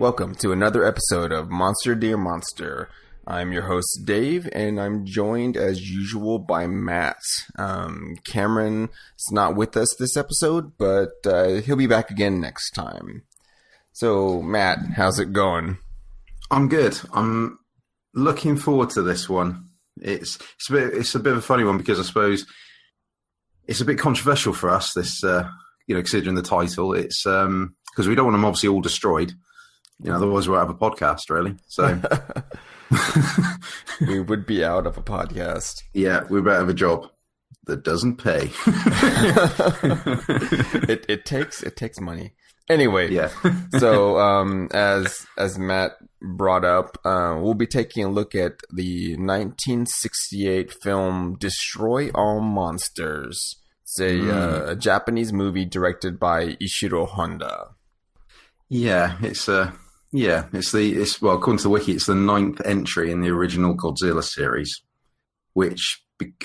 Welcome to another episode of Monster. I'm your host, Dave, and I'm joined as usual by Matt. Cameron's not with us this episode, but he'll be back again next time. So, Matt, how's it going? I'm good. I'm looking forward to this one. It's a bit of a funny one because I suppose it's a bit controversial for us, this, considering the title. It's because we don't want them obviously all destroyed. Otherwise we'll have a podcast, really. So we would be out of a podcast. Yeah, we better have a job that doesn't pay. It takes money. Anyway, yeah. So as Matt brought up, we'll be taking a look at the 1968 film Destroy All Monsters. It's a Japanese movie directed by Ishiro Honda. Yeah, it's according to the wiki, it's the 9th entry in the original Godzilla series, which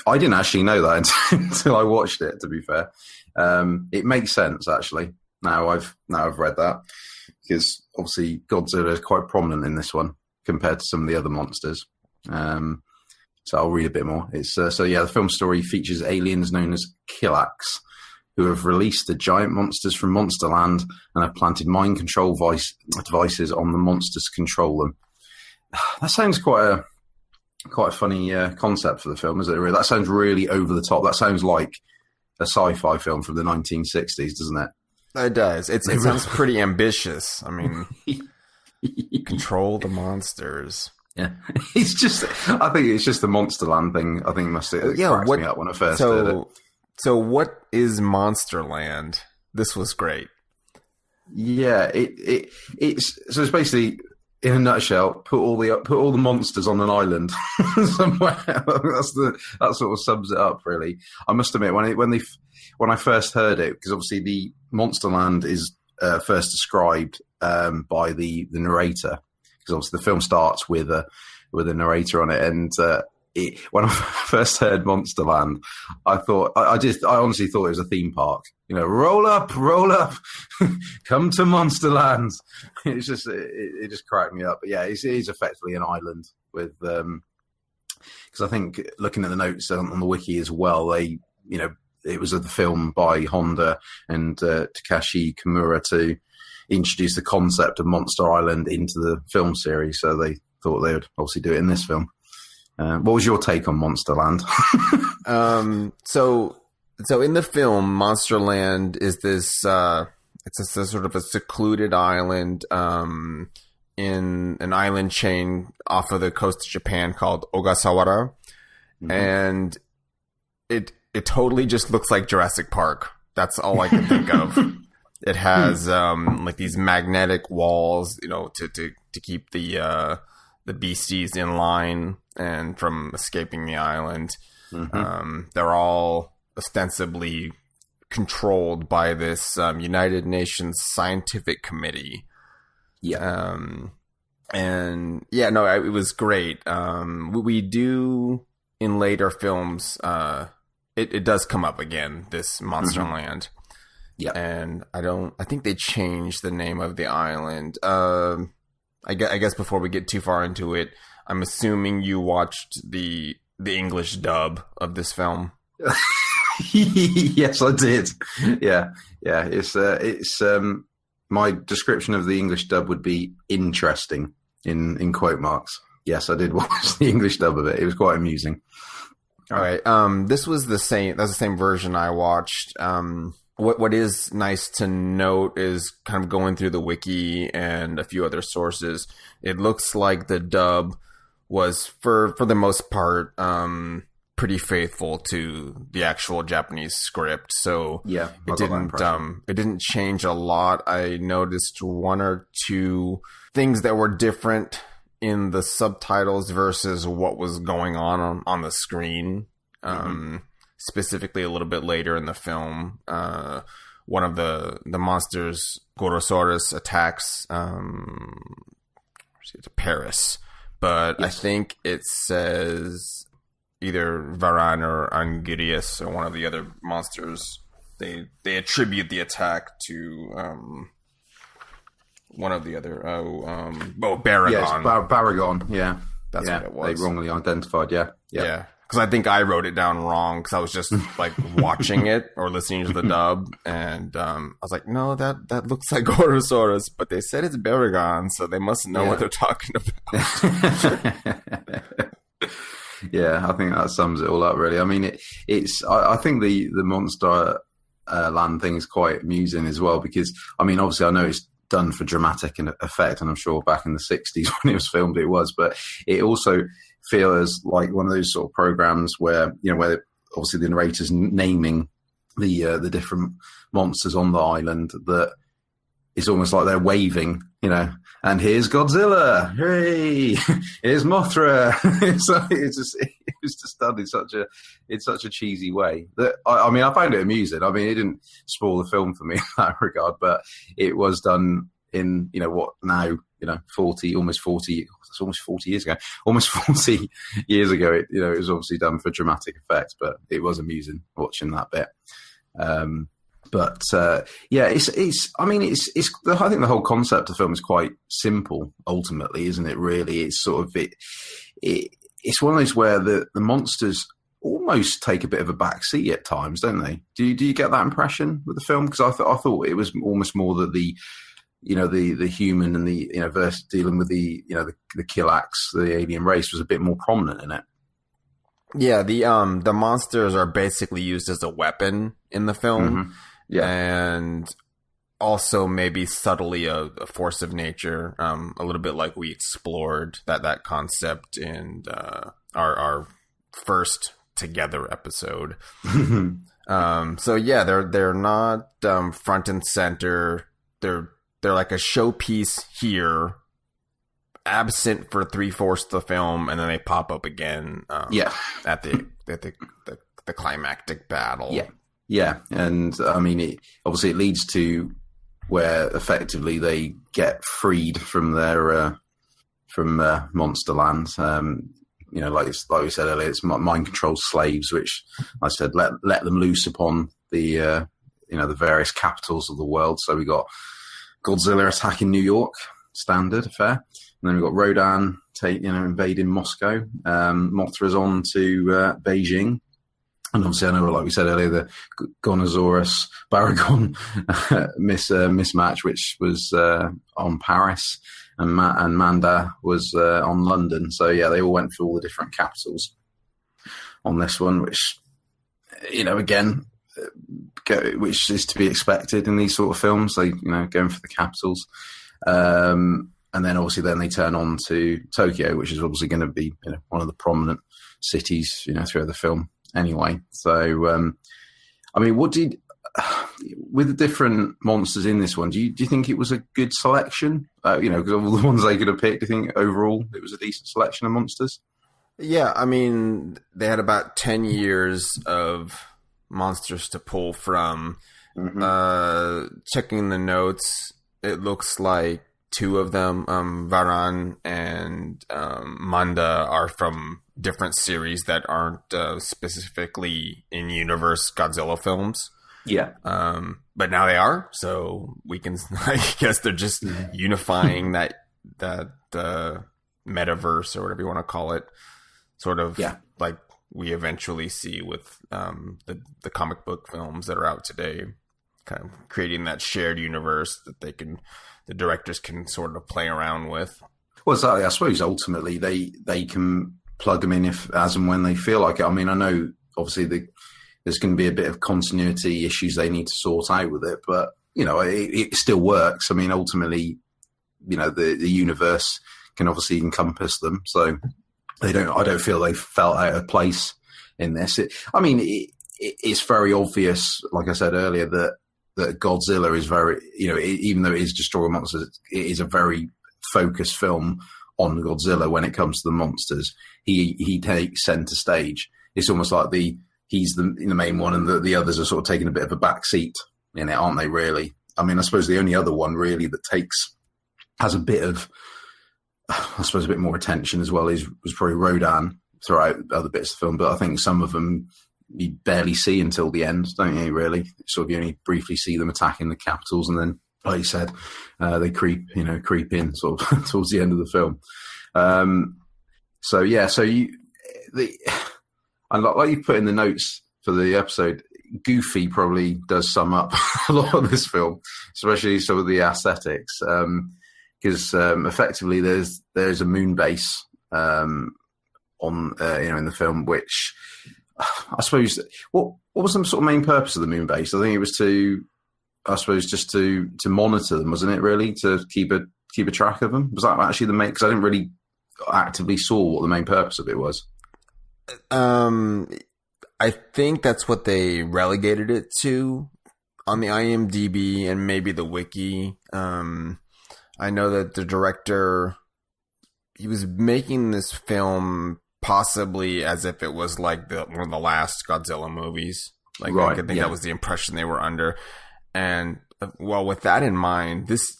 I didn't actually know that until I watched it, to be fair. It makes sense, actually. Now I've read that, because obviously Godzilla is quite prominent in this one compared to some of the other monsters. So I'll read a bit more. It's the film story features aliens known as Killax, who have released the giant monsters from Monsterland and have planted mind control devices on the monsters to control them. That sounds quite a funny concept for the film, isn't it? That sounds really over the top. That sounds like a sci-fi film from the 1960s, doesn't it? It does. It sounds pretty ambitious. I mean, control the monsters. Yeah, I think it's just the Monsterland thing. I think it cracks me up when I first heard it. So what is Monsterland? This was great. Yeah, it's basically, in a nutshell, put all the monsters on an island somewhere. That sort of sums it up, really. I must admit, when I first heard it, because obviously the Monsterland is first described by the narrator, because obviously the film starts with a narrator on it, and when I first heard Monsterland, I honestly thought it was a theme park. Roll up, come to Monsterland. It's just it just cracked me up. But yeah, it is effectively an island with because I think looking at the notes on the wiki as well, it was the film by Honda and Takashi Kimura to introduce the concept of Monster Island into the film series. So they thought they would obviously do it in this film. What was your take on Monsterland? So in the film, Monsterland is this, it's a sort of a secluded island, in an island chain off of the coast of Japan called Ogasawara. Mm-hmm. And it totally just looks like Jurassic Park. That's all I can think of. It has, like these magnetic walls, to keep the beasties in line and from escaping the island. Mm-hmm. They're all ostensibly controlled by this United Nations Scientific Committee. Yeah. It was great. We do in later films, it does come up again, this Monsterland. Mm-hmm. Yeah. And I think they changed the name of the island. I guess before we get too far into it, I'm assuming you watched the English dub of this film. Yes, I did. Yeah. It's my description of the English dub would be interesting in quote marks. Yes, I did watch the English dub of it. It was quite amusing. All right. This was the same. That's the same version I watched. What is nice to note is kind of going through the wiki and a few other sources. It looks like the dub was for the most part pretty faithful to the actual Japanese script. So yeah, it didn't change a lot. I noticed one or two things that were different in the subtitles versus what was going on the screen. Mm-hmm. Specifically a little bit later in the film, one of the monsters, Gorosaurus, attacks Paris, but yes. I think it says either Varan or Angirius or one of the other monsters. They attribute the attack to one of the other. Baragon. Yes, Baragon. Yeah, That's what it was. They wrongly identified. Yeah. Because I think I wrote it down wrong because I was just like watching it or listening to the dub, and I was like, no, that looks like Orosaurus, but they said it's Baragon, so they must know what they're talking about. Yeah, I think that sums it all up, really. I mean, I think the monster land thing is quite amusing as well because, I mean, obviously I know it's done for dramatic effect, and I'm sure back in the 60s when it was filmed it was, but it also feels like one of those sort of programs where, where obviously the narrator's naming the different monsters on the island, that it's almost like they're waving, and here's Godzilla, hey, here's Mothra. It was just done in such a cheesy way that I mean, I found it amusing. I mean, it didn't spoil the film for me in that regard, but it was done in, what now, 40, almost 40, it's almost 40 years ago, almost 40 years ago. It was obviously done for dramatic effect, but it was amusing watching that bit. I think the whole concept of the film is quite simple ultimately, isn't it? Really, it's sort of it's one of those where the monsters almost take a bit of a backseat at times, don't they? Do you get that impression with the film? Because I thought it was almost more that the human and the verse dealing with the Kilax, the alien race, was a bit more prominent in it. Yeah, the monsters are basically used as a weapon in the film. Mm-hmm. Yeah, and also maybe subtly a force of nature, a little bit like we explored that concept in our first Together episode. So yeah, they're not front and center. They're like a showpiece here, absent for 3/4 of the film, and then they pop up again. At the climactic battle. Yeah, and I mean, obviously it leads to where effectively they get freed from their Monster Land. Like we said earlier, it's mind controlled slaves, which I said let them loose upon the the various capitals of the world. So we got Godzilla attacking New York, standard affair, and then we got Rodan invading Moscow. Mothra's on to Beijing. And obviously, I know, like we said earlier, the Gonosaurus Baragon mismatch, which was on Paris, and Manda was on London. So yeah, they all went through all the different capitals on this one, which again, which is to be expected in these sort of films. They going for the capitals, and then obviously they turn on to Tokyo, which is obviously going to be one of the prominent cities throughout the film. Anyway, so I mean, with the different monsters in this one, do you think it was a good selection? Because of all the ones they could have picked, do you think overall it was a decent selection of monsters? Yeah, I mean, they had about 10 years of monsters to pull from. Mm-hmm. Checking the notes, it looks like 2 of them, Varan and Manda, are from different series that aren't specifically in universe Godzilla films. Yeah. But now they are, so we can, I guess they're just unifying that metaverse or whatever you want to call it, sort of like we eventually see with the comic book films that are out today, kind of creating that shared universe that the directors can sort of play around with. Well, exactly. I suppose ultimately they can plug them in as and when they feel like it. I mean, I know obviously there's going to be a bit of continuity issues they need to sort out with it, but it still works. I mean, ultimately, the universe can obviously encompass them, so I don't feel they felt out of place in this. It's very obvious, like I said earlier, that Godzilla is very, even though it is destroying monsters, it is a very focused film on Godzilla when it comes to the monsters. He takes center stage. It's almost like he's the main one, and the others are sort of taking a bit of a back seat in it, aren't they? Really, I mean, I suppose the only other one really that has a bit of, I suppose, a bit more attention as well was probably Rodan throughout other bits of the film. But I think some of them you barely see until the end, don't you? Really, sort of you only briefly see them attacking the capitals, and then like you said, they creep in sort of towards the end of the film. So yeah, and like you put in the notes for the episode, Goofy probably does sum up a lot of this film, especially some of the aesthetics, because effectively there's a moon base on in the film, which I suppose what was the sort of main purpose of the moon base? I think it was just to monitor them, wasn't it? Really, to keep a track of them. Was that actually the main? Because I didn't really actively saw what the main purpose of it was. I think that's what they relegated it to on the IMDb and maybe the wiki. I know that the director, he was making this film possibly as if it was like one of the last Godzilla movies. Like, right, I think that was the impression they were under. And well, with that in mind, this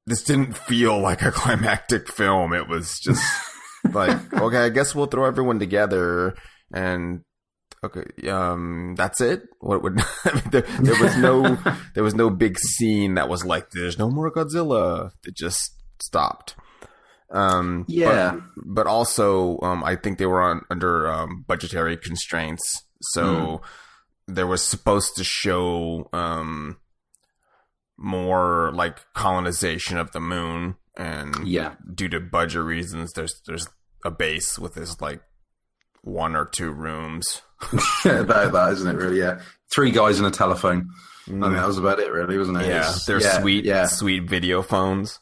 didn't feel like a climactic film. It was just like, okay, I guess we'll throw everyone together and okay, that's it. What would I mean, there was no big scene that was like, there's no more Godzilla. It just stopped. But also, I think they were under budgetary constraints, so there was supposed to show more like colonization of the moon, and due to budget reasons, there's a base with this like 1 or 2 rooms. About that, isn't it? Really, yeah. 3 guys and a telephone. I mean, that was about it, really, wasn't it? Yeah, they're sweet video phones.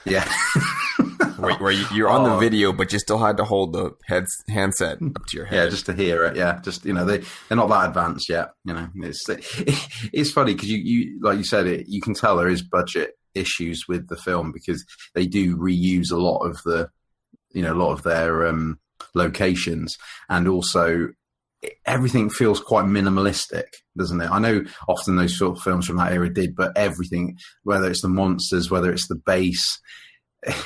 Yeah. where you're on the video, but you still had to hold the handset up to your head. Yeah, just to hear it. Yeah, just they're not that advanced yet. It's funny because you like you said it. You can tell there is budget issues with the film because they do reuse a lot of their locations, and also everything feels quite minimalistic, doesn't it? I know often those films from that era did, but everything, whether it's the monsters, whether it's the base,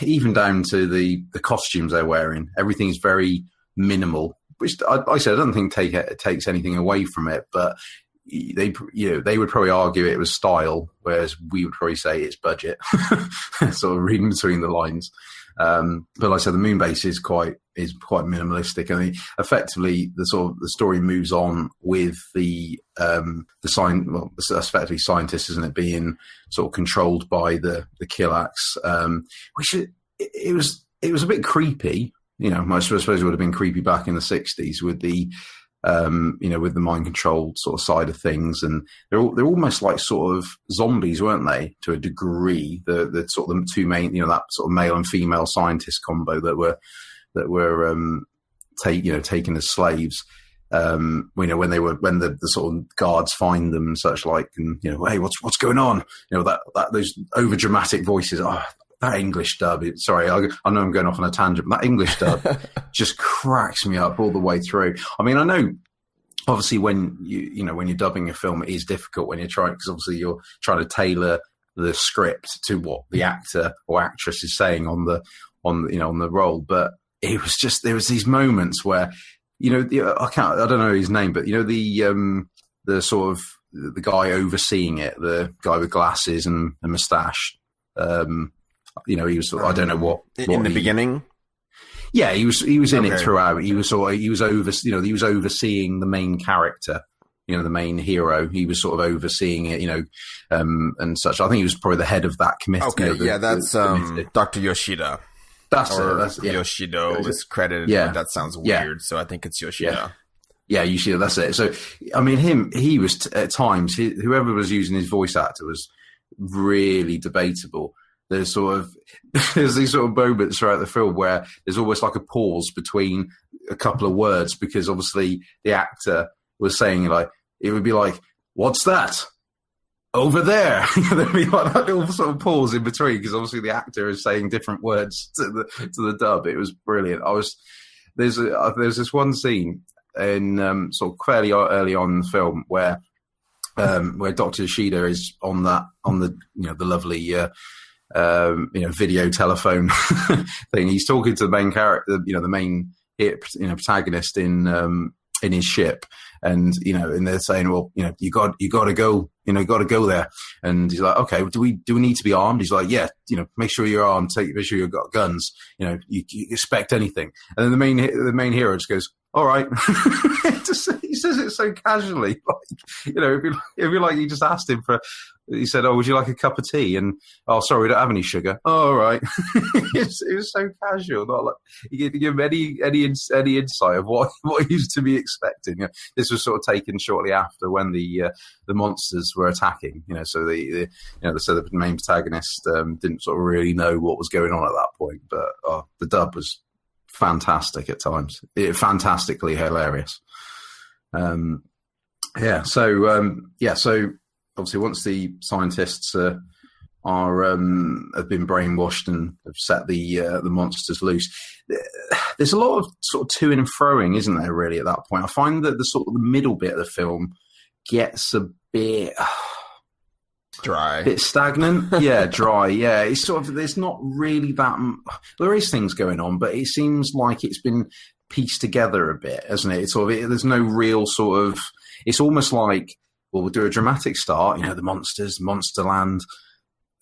even down to the costumes they're wearing, everything is very minimal, which I said I don't think it takes anything away from it, but they would probably argue it was style, whereas we would probably say it's budget. Sort of reading between the lines. But like I said, the moon base is quite minimalistic. I mean, effectively, the story moves on with the effectively scientists, isn't it, being sort of controlled by the Kilax, which it was a bit creepy. I suppose it would have been creepy back in the 60s with the with the mind controlled sort of side of things, and they're almost like sort of zombies, weren't they, to a degree? The sort of the 2 main, that sort of male and female scientist combo that were taken as slaves. When the sort of guards find them and such like, and hey, what's going on? Those over dramatic voices. That English dub. Sorry, I know I'm going off on a tangent, but that English dub just cracks me up all the way through. I mean, I know obviously when you're dubbing a film, it is difficult when you're trying, because obviously you're trying to tailor the script to what the actor or actress is saying on the role. But it was just, there was these moments where I don't know his name, but the sort of the guy overseeing it, the guy with glasses and a moustache. He was. I don't know what in the beginning. Yeah, he was in it throughout. He was overseeing the main character, the main hero. He was sort of overseeing it, and such. I think he was probably the head of that committee. Okay, that's Dr. Yoshida. That's it. Yoshido is credited. Yeah, that sounds weird. So I think it's Yoshida. Yeah, Yoshida. That's it. So I mean, he was at times. Whoever was using his voice actor was really debatable. There's these sort of moments throughout the film where there's almost like a pause between a couple of words, because obviously the actor was saying, like, it would be like, "What's that? Over there." There'd be like that little sort of pause in between, because obviously the actor is saying different words to the dub. It was brilliant. There's this one scene in sort of fairly early on in the film where Dr. Yoshida is on the lovely video telephone thing. He's talking to the main character, the main protagonist in his ship, and and they're saying, well, you got to go got to go there. And he's like, okay, do we need to be armed? He's like, yeah, make sure you're armed. Make sure you've got guns. You expect anything. And then the main hero just goes, all right. He says it so casually, like, if you like, you just asked him he said, oh, would you like a cup of tea? And, oh, sorry, we don't have any sugar. Oh, all right. It was so casual. Not like he didn't give him any insight of what he was to be expecting. This was sort of taken shortly after when the monsters were attacking. So the main protagonist didn't sort of really know what was going on at that point. But the dub was fantastic at times. Fantastically hilarious. So obviously once the scientists have been brainwashed and have set the monsters loose, there's a lot of sort of to and froing, isn't there, really, at that point? I find that the sort of the middle bit of the film gets a bit dry, a bit stagnant. Yeah, dry. Yeah, it's sort of, there's not really that. There is things going on, but it seems like it's been pieced together a bit, hasn't it? It's sort of, there's no real sort of. It's almost like, well, we'll do a dramatic start. The monsters, Monsterland.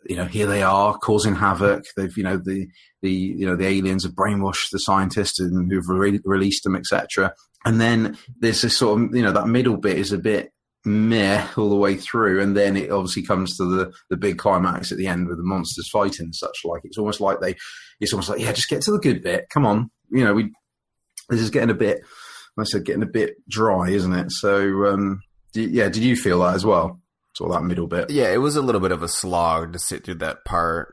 Here they are causing havoc. They've, the aliens have brainwashed the scientists and who've released them, etc. And then there's this sort of, that middle bit is a bit meh all the way through, and then it obviously comes to the big climax at the end with the monsters fighting and such. Like it's almost like yeah, just get to the good bit. Come on, this is getting a bit, like I said, getting a bit dry, isn't it? So did you feel that as well? Sort of that middle bit. Yeah, it was a little bit of a slog to sit through that part.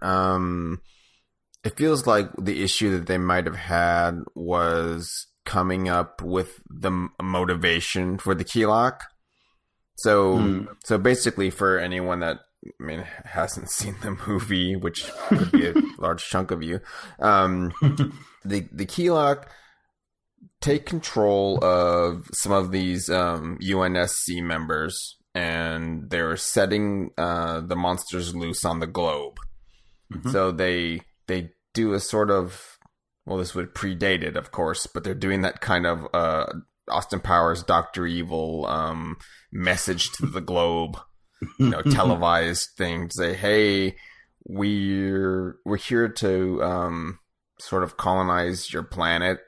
It feels like the issue that they might have had was coming up with the motivation for the key lock. So basically, for anyone that hasn't seen the movie, which could be a large chunk of you, the key lock take control of some of these UNSC members, and they're setting the monsters loose on the globe. Mm-hmm. So they do a sort of, well, this would predate it, of course, but they're doing that kind of Austin Powers, Dr. Evil message to the globe, televised thing to say, hey, we're here to sort of colonize your planet.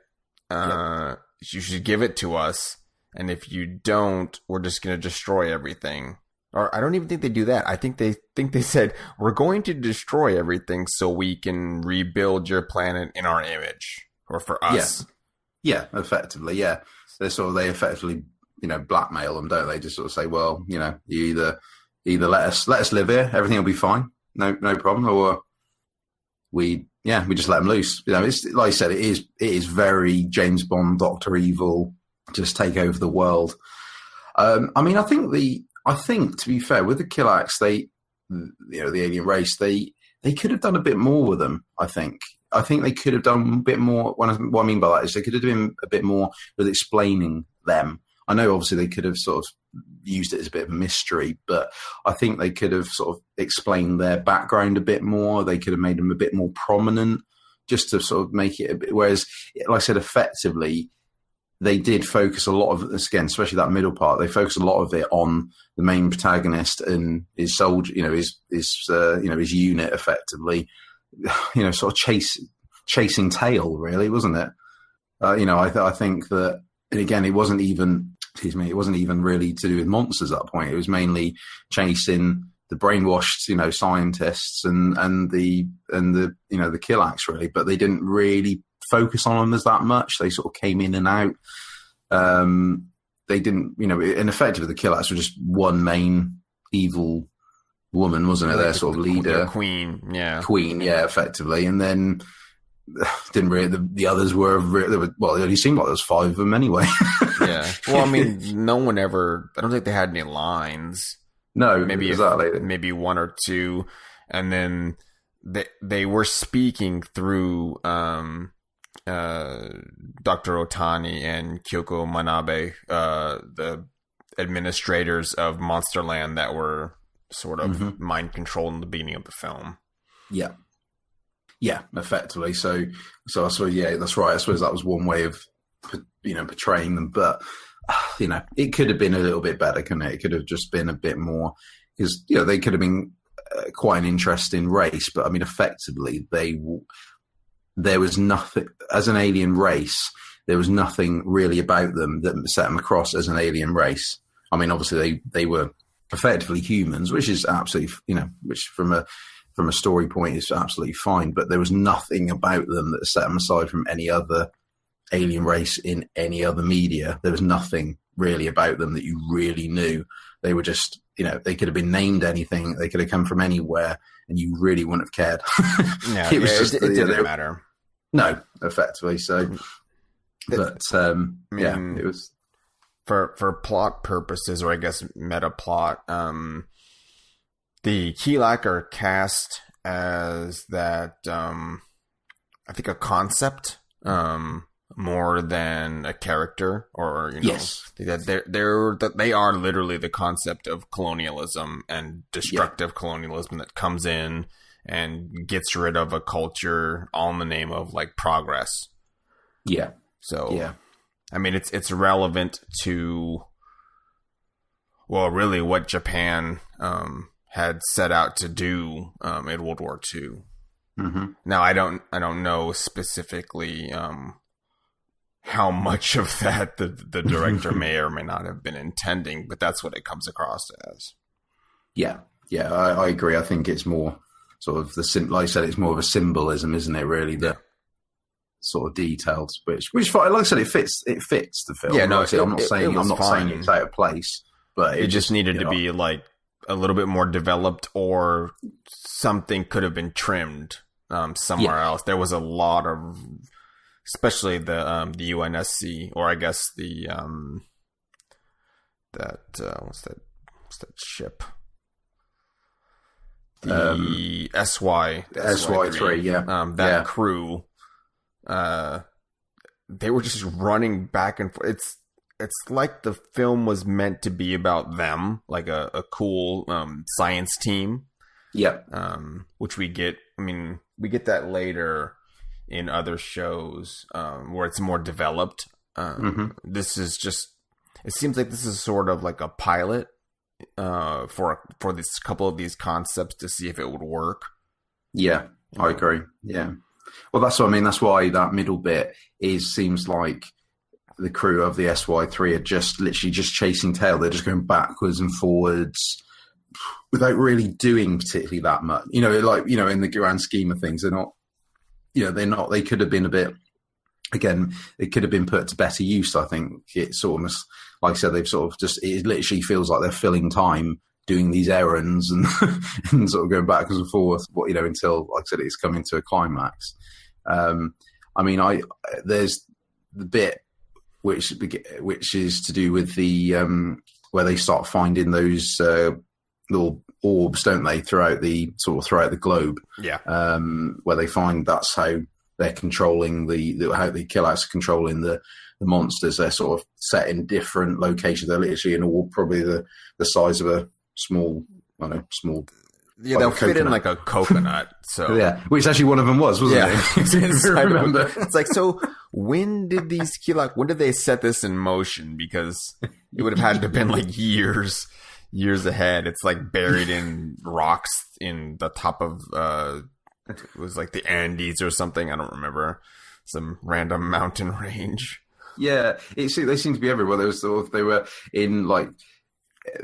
You should give it to us, and if you don't, we're just going to destroy everything. Or I don't even think they do that. I think they said, we're going to destroy everything so we can rebuild your planet in our image, or for us. Yeah, effectively, yeah. They effectively, blackmail them, don't they? Just sort of say, well, you either let us live here, everything will be fine, no problem, or we just let them loose. It's like I said, it is very James Bond, Dr. Evil, just take over the world. I think to be fair, with the Killax, the alien race, they could have done a bit more with them. I think they could have done a bit more. What I mean by that is they could have done a bit more with explaining them. I know obviously they could have sort of used it as a bit of a mystery, but I think they could have sort of explained their background a bit more. They could have made them a bit more prominent, just to sort of make it a bit. Whereas, like I said, effectively, they did focus a lot of this, again, especially that middle part. They focused a lot of it on the main protagonist and his soldier, his unit, effectively, sort of chasing tail, really, wasn't it? I think that, and again, it wasn't even really to do with monsters at that point. It was mainly chasing the brainwashed, scientists and the Killax, really. But they didn't really focus on them as that much. They sort of came in and out. They didn't, in effect, the Killax were just one main evil woman, wasn't it? Their sort of leader, queen, effectively. And then didn't really. The others were it only seemed like there was 5 of them anyway. Yeah. Well, no one ever. I don't think they had any lines. No, maybe exactly. Maybe 1 or 2, and then they were speaking through Dr. Otani and Kyoko Manabe, the administrators of Monsterland that were sort of mind controlled in the beginning of the film. Yeah, effectively. So I suppose, yeah, that's right. I suppose that was one way of, portraying them. But, it could have been a little bit better, couldn't it? It could have just been a bit more, because they could have been quite an interesting race, but I mean, effectively, there was nothing as an alien race. There was nothing really about them that set them across as an alien race. I mean, obviously they were effectively humans, which is absolutely, which from a story point is absolutely fine. But there was nothing about them that set them aside from any other alien race in any other media. There was nothing really about them that you really knew. They were just, they could have been named anything. They could have come from anywhere, and you really wouldn't have cared. Yeah, it didn't matter. No, effectively. So, but it was for plot purposes, or I guess meta plot. The Keelak are cast as that. I think a concept. More than a character, or yes, they are literally the concept of colonialism and destructive colonialism that comes in and gets rid of a culture all in the name of like progress. Yeah. So yeah, I mean it's relevant to really what Japan had set out to do in World War II. Mm-hmm. Now I don't know specifically how much of that the director may or may not have been intending, but that's what it comes across as. Yeah, I agree. I think it's more sort of like I said, it's more of a symbolism, isn't it? Really, the sort of details, which like I said, it fits the film. Yeah, no, I'm not saying it's out of place, but it just needed to be like a little bit more developed, or something could have been trimmed somewhere else. There was a lot of, especially the UNSC, or I guess the what's that ship? The SY3, that crew, they were just running back and forth. It's like the film was meant to be about them, like a cool science team. Yeah. Which we get. I mean, we get that later in other shows where it's more developed. This is just. It seems like this is sort of like a pilot for this couple of these concepts to see if it would work. Yeah, I agree. Yeah. Well, that's what I mean. That's why that middle bit seems like the crew of the SY3 are just literally just chasing tail. They're just going backwards and forwards without really doing particularly that much. In the grand scheme of things, they're not. They could have been a bit. Again, it could have been put to better use. I think it's almost like I said, they've sort of just. It literally feels like they're filling time doing these errands and and sort of going backwards and forth. Until, like I said, it's coming to a climax. There's the bit which is to do with the where they start finding those little orbs, don't they, throughout the globe? Yeah. Where they find that's how they're controlling how the Killouts are controlling the monsters. They're sort of set in different locations. They're literally in all probably the size of a small. Yeah, they'll fit in like a coconut. So yeah, which actually one of them wasn't it? I remember. It's like, so when did these when did they set this in motion? Because it would have had to have been like years ahead. It's like buried in rocks in the top of it was like the Andes or something. I don't remember, some random mountain range. Yeah, they seem to be everywhere. They were in like.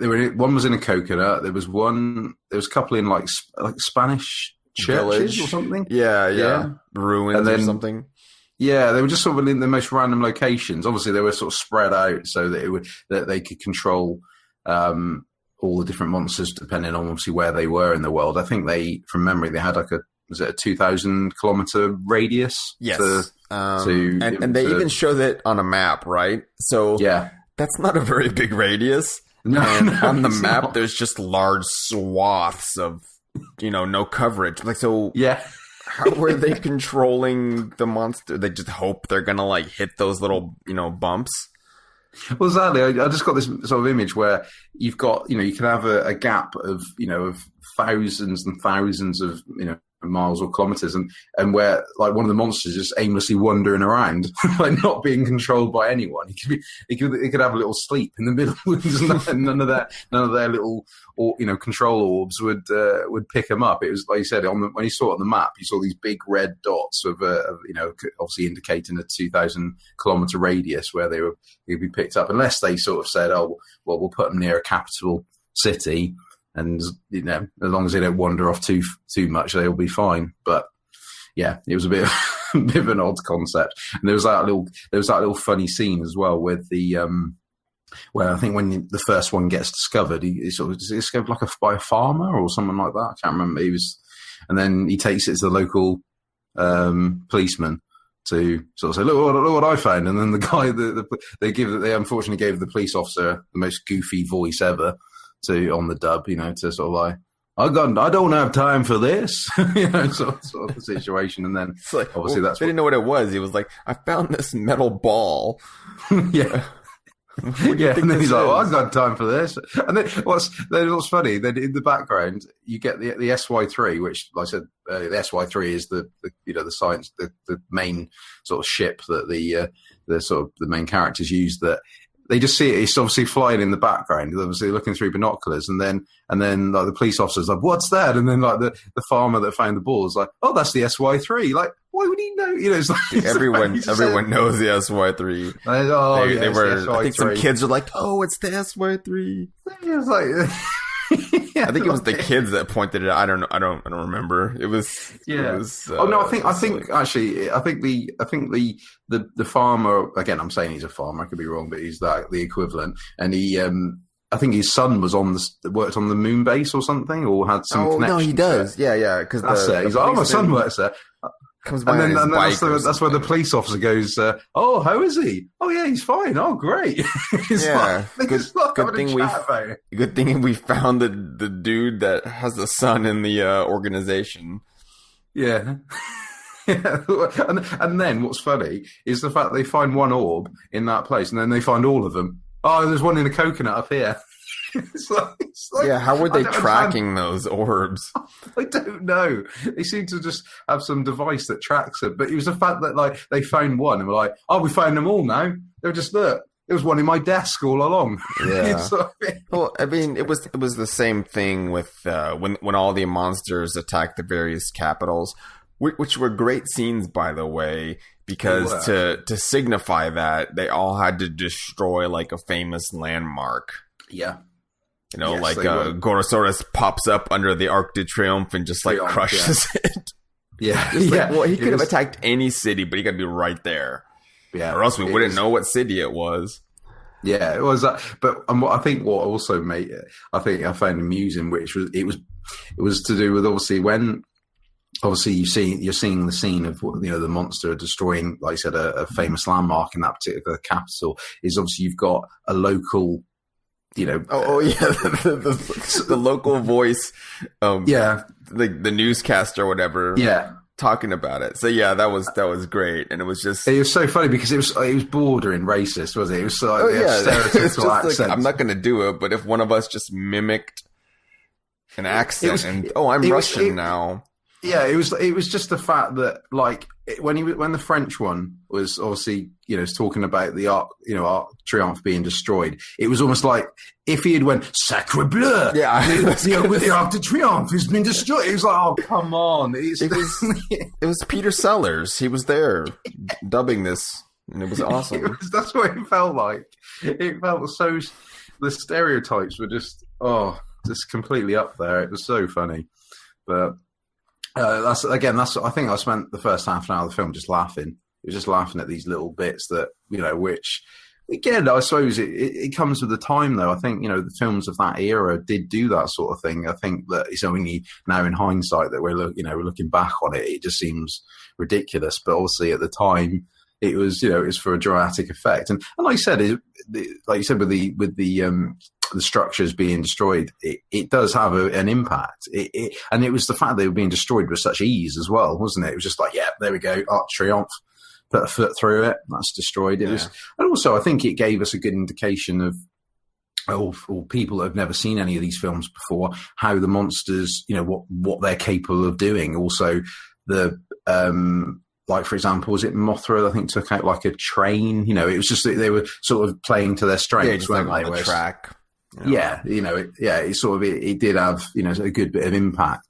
One was in a coconut. There was a couple in like Spanish churches village or something. Yeah. Ruins or something. Yeah, they were just sort of in the most random locations. Obviously, they were sort of spread out so that they could control all the different monsters depending on obviously where they were in the world. I think from memory, they had like a 2,000 kilometer radius. Yes, and they even show that on a map, right? So yeah, that's not a very big radius. No, on the map, there's just large swaths of, no coverage. Like, so yeah, how were they controlling the monster? They just hope they're gonna like hit those little, bumps. Well, exactly. I just got this sort of image where you've got, you can have a gap of, of thousands and thousands of, miles or kilometers, and where like one of the monsters just aimlessly wandering around, like not being controlled by anyone. He could have a little sleep in the middle, and none of their little control orbs would pick him up. It was like you said when you saw it on the map, you saw these big red dots of obviously indicating a 2,000-kilometer radius where they would be picked up, unless they sort of said, oh well, we'll put them near a capital city. And as long as they don't wander off too much, they'll be fine. But yeah, it was a bit of an odd concept. And there was that little funny scene as well with the where I think when the first one gets discovered, he sort of discovered like by a farmer or something like that. I can't remember. And then he takes it to the local policeman to sort of say, look what I found. And then the guy they unfortunately gave the police officer the most goofy voice ever. On the dub, to sort of like, I don't have time for this, sort of the situation. And then like, obviously they didn't know what it was. He was like, I found this metal ball. Yeah. Yeah, and then he's like, well, I've got time for this. And then what's funny, then in the background, you get the SY3, which, like I said, the SY3 is the science, the main sort of ship that the sort of the main characters use, that they just see it. It's obviously flying in the background. They're obviously looking through binoculars, and then like the police officer's like, "What's that?" And then like the farmer that found the ball is like, "Oh, that's the SY3." Like, why would he know? It's like everyone knows the SY3. They were. SY3. I think some kids are like, "Oh, it's the SY3." It's like. I think it was the kids that pointed it out. I don't know. I don't remember. It was. Yeah. It was, I think the farmer, again, I'm saying he's a farmer. I could be wrong, but he's the equivalent. And he, I think his son worked on the moon base or something, or had some connection. Oh no, he does. There. Yeah. Because that's it. He's like, my son works there. Comes by and then that's where the police officer goes, oh, how is he? Oh, yeah, he's fine. Oh, great. Good thing we found the dude that has the son in the organization. Yeah. And then what's funny is the fact they find one orb in that place, and then they find all of them. Oh, there's one in a coconut up here. It's like, yeah, how were they tracking those orbs? I don't know. They seem to just have some device that tracks it. But it was the fact that like they found one and were like, oh, we found them all now. They were just, look, there was one in my desk all along. Yeah. Well, I mean, it was the same thing with when all the monsters attacked the various capitals, which were great scenes, by the way, because to signify that, they all had to destroy like a famous landmark. Yeah. Yes, Gorosaurus pops up under the Arc de Triomphe and just like crushes it. Yeah. Well, he could have attacked any city, but he got to be right there. Yeah. Or else we wouldn't know what city it was. Yeah, it was that. But I think what also made it, I found amusing, which was it was to do with obviously when you're seeing the scene of the monster destroying, like I said, a famous landmark in that particular capital. Is obviously you've got a local. The local voice, the newscaster or whatever, talking about it. So yeah, that was great, and it was so funny because it was bordering racist, was it? It was like stereotypical accent. Like, I'm not going to do it, but if one of us just mimicked an accent, I'm Russian now. Yeah, it was just the fact that like when the French one was obviously talking about the Arc Triomphe being destroyed, it was almost like if he had went Sacre Bleu, the Arc de Triomphe has been destroyed. It was like, oh come on, it was Peter Sellers. He was there dubbing this, and it was awesome. That's what it felt like. It felt so. The stereotypes were just completely up there. It was so funny, but. I think I spent the first half an hour of the film just laughing. It was just laughing at these little bits that, which, again, I suppose it comes with the time, though. I think, the films of that era did do that sort of thing. I think that it's only now in hindsight that we're looking back on it. It just seems ridiculous. But obviously at the time, it was, it was for a dramatic effect. And like you said, with the structures being destroyed, it does have an impact. And it was the fact they were being destroyed with such ease as well, wasn't it? It was just like, yeah, there we go, Arc Triomphe, put a foot through it, that's destroyed. It was, and also I think it gave us a good indication of or people that have never seen any of these films before, how the monsters, what they're capable of doing. Also, the like, for example, was it Mothra? I think took out like a train. It was just that they were sort of playing to their strengths, weren't like they? on the track. Yeah, it did have a good bit of impact,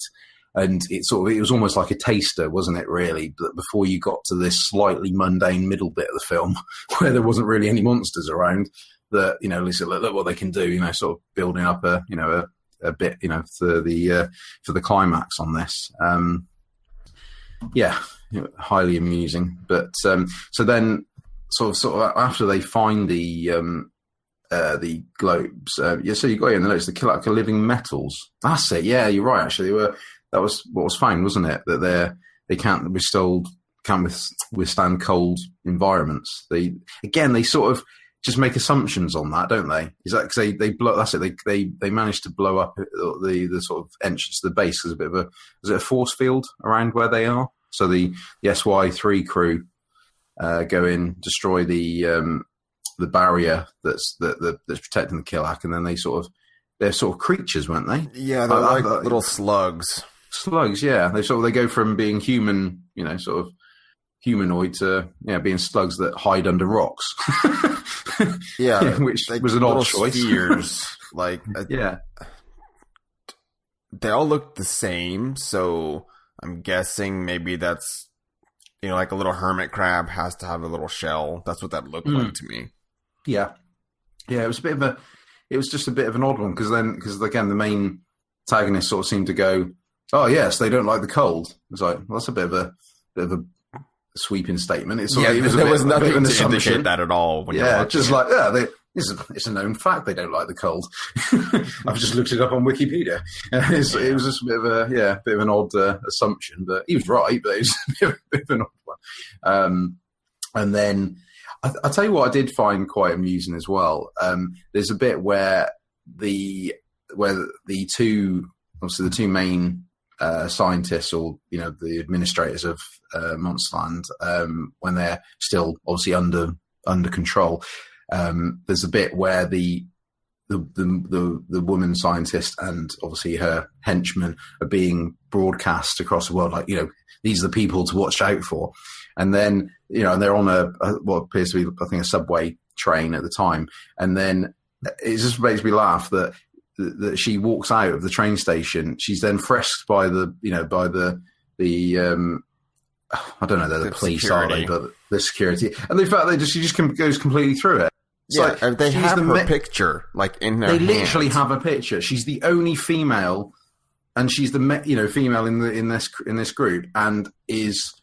and it was almost like a taster, wasn't it? Really, but before you got to this slightly mundane middle bit of the film, where there wasn't really any monsters around, that at least look what they can do. Sort of building up a bit for the climax on this. Highly amusing. But so then sort of after they find the globes, so you got in the notes, the kill like living metals. That's it. Yeah, you're right. Actually, that was what was found, wasn't it? That they can't withstand cold environments. They sort of just make assumptions on that, don't they? Is that because they blow? That's it. They managed to blow up the sort of entrance to the base. There's a bit of is it a force field around where they are? So the SY3 crew go in, destroy the barrier that's protecting the Kilak, and then they're sort of creatures, weren't they? Yeah, they're like little slugs. Slugs, yeah. They go from being human, sort of humanoid to being slugs that hide under rocks. Yeah, which was an odd choice. Spheres, they all look the same, so I'm guessing maybe that's like a little hermit crab has to have a little shell. That's what that looked like to me. Yeah. It was just a bit of an odd one because again the main antagonist sort of seemed to go, oh yes, they don't like the cold. It's like, well, that's a bit of a sweeping statement. There was nothing to indicate that at all. It's a known fact they don't like the cold. I've just looked it up on Wikipedia. It was just a bit of an odd assumption, but he was right. But it was a bit of an odd one. And then I'll tell you what I did find quite amusing as well. There's a bit where the two main scientists, or the administrators of Monsterland, when they're still obviously under control, there's a bit where the woman scientist and obviously her henchmen are being broadcast across the world, like these are the people to watch out for, and then and they're on what appears to be, I think, a subway train at the time, and then it just makes me laugh that she walks out of the train station. She's then frisked by the I don't know, they're the police, security. Are they? But the security, and the fact she just goes completely through it. It's they have her picture like in their. They literally have a picture. She's the only female, and she's the female in this group, and is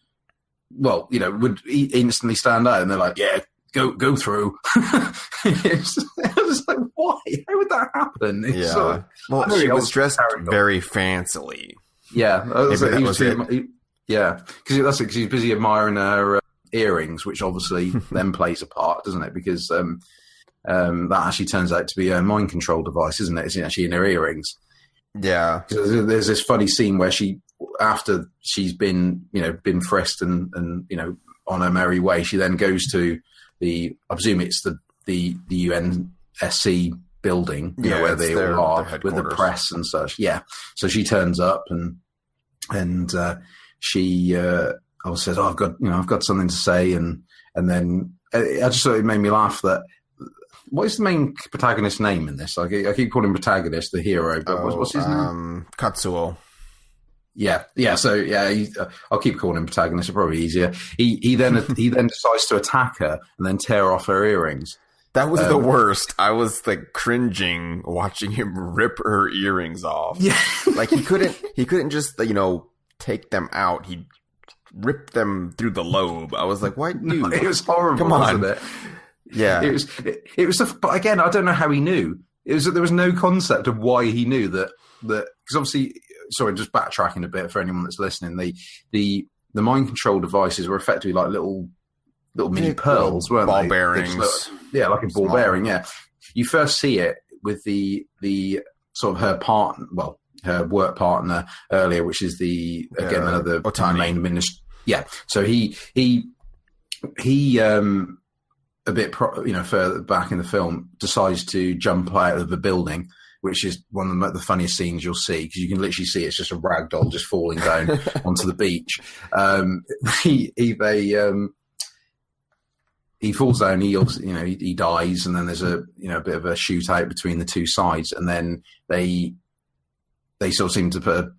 would instantly stand out, and they're like, yeah. Go through. I was like, why? How would that happen? She was dressed very fancily. Yeah, because he's busy admiring her earrings, which obviously then plays a part, doesn't it? Because that actually turns out to be a mind control device, isn't it? It's actually in her earrings. Yeah, there's this funny scene where after she's been frisked and on her merry way, she then goes to I presume it's the UNSC building, where they all are with the press and such. Yeah, so she turns up and she says, "Oh, I've got something to say," and then I just thought it made me laugh that. What is the main protagonist's name in this? I keep calling him protagonist, the hero, but what's his name? Katsuo. Yeah. So I'll keep calling him protagonist. It's probably easier. He then decides to attack her and then tear off her earrings. That was the worst. I was like cringing watching him rip her earrings off. Yeah, like he couldn't just take them out. He ripped them through the lobe. I was like, why, dude? It was horrible. Come on, wasn't it? Yeah, it was. But again, I don't know how he knew. There was no concept of why he knew that because obviously. Sorry, just backtracking a bit for anyone that's listening. The mind control devices were effectively like little mini pearls, weren't ball they? Bearings. Like a ball bearing. Yeah, you first see it with the sort of her work partner earlier, which is another Otani. main minister. Yeah, so he a bit, further back in the film, decides to jump out of the building, which is one of the funniest scenes you'll see, because you can literally see it's just a rag doll just falling down onto the beach. He falls down. He obviously, he dies, and then there's a bit of a shootout between the two sides, and then they sort of seem to put